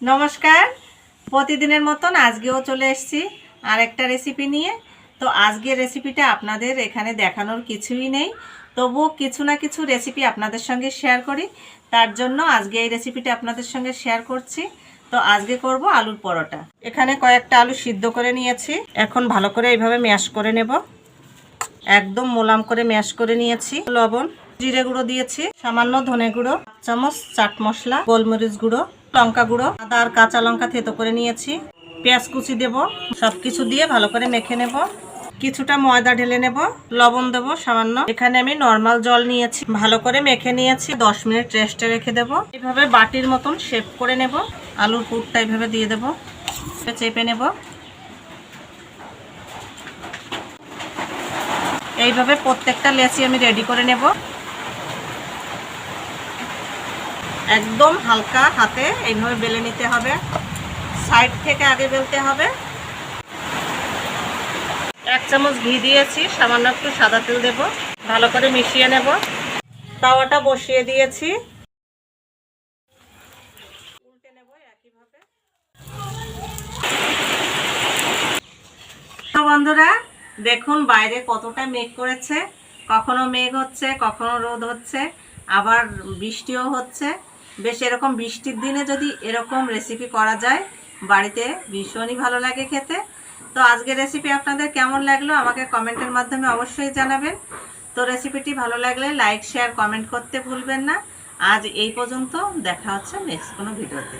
নমস্কার। প্রতিদিনের মতন আজকেও চলে এসেছি আর একটা রেসিপি নিয়ে। তো আজকের রেসিপিটা আপনাদের এখানে দেখানোর কিছুই নেই, তবুও কিছু না কিছু রেসিপি আপনাদের সঙ্গে শেয়ার করি, তার জন্য আজকে এই রেসিপিটা আপনাদের সঙ্গে শেয়ার করছি। তো আজকে করব আলুর পরোটা। এখানে কয়েকটা আলু সিদ্ধ করে নিয়েছি, এখন ভালো করে এইভাবে ম্যাশ করে নেব। একদম মোলাম করে ম্যাশ করে নিয়েছি। লবণ, জিরে গুঁড়ো দিয়েছি, সামান্য ধনে গুঁড়ো, 1 চামচ চাট মশলা, গোলমরিচ গুঁড়ো, লঙ্কা গুঁড়ো, আদা আর কাঁচা লঙ্কা থেতো করে নিয়েছি, পেঁয়াজ কুচি দেব। সবকিছু দিয়ে ভালো করে মেখে নেব। কিছুটা ময়দা ঢেলে নেব, লবণ দেবো সামান্য। এখানে আমি নর্মাল জল নিয়েছি, ভালো করে মেখে নিয়েছি। 10 মিনিট রেস্টে রেখে দেব। এইভাবে বাটির মতন শেপ করে নেব। আলুর পুরটা এইভাবে দিয়ে দেব, চেপে নেব। এইভাবে প্রত্যেকটা লেচি আমি রেডি করে নেব। একদম হালকা হাতে এইভাবে বেলে নিতে হবে, সাইড থেকে আগে বেলতে হবে। 1 চামচ ঘি দিয়েছি, সামান্য একটু সাদা তেল দেব, ভালো করে মিশিয়ে নেব। তাওয়াটা বসিয়ে দিয়েছি, উল্টে নেব একইভাবে। তো বন্ধুরা দেখুন বাইরে কতটা মেঘ করেছে, কখনো মেঘ হচ্ছে, কখনো রোদ হচ্ছে, আবার বৃষ্টিও হচ্ছে। বেশ এরকম বৃষ্টির দিনে যদি এরকম রেসিপি করা যায় বাড়িতে ভীষণই ভালো লাগে খেতে। তো আজকের রেসিপি আপনাদের কেমন লাগলো আমাকে কমেন্টের মাধ্যমে অবশ্যই জানাবেন। তো রেসিপিটি ভালো লাগলে লাইক শেয়ার কমেন্ট করতে ভুলবেন না। আজ এই পর্যন্ত, দেখা হচ্ছে নেক্সট কোনো ভিডিওতে।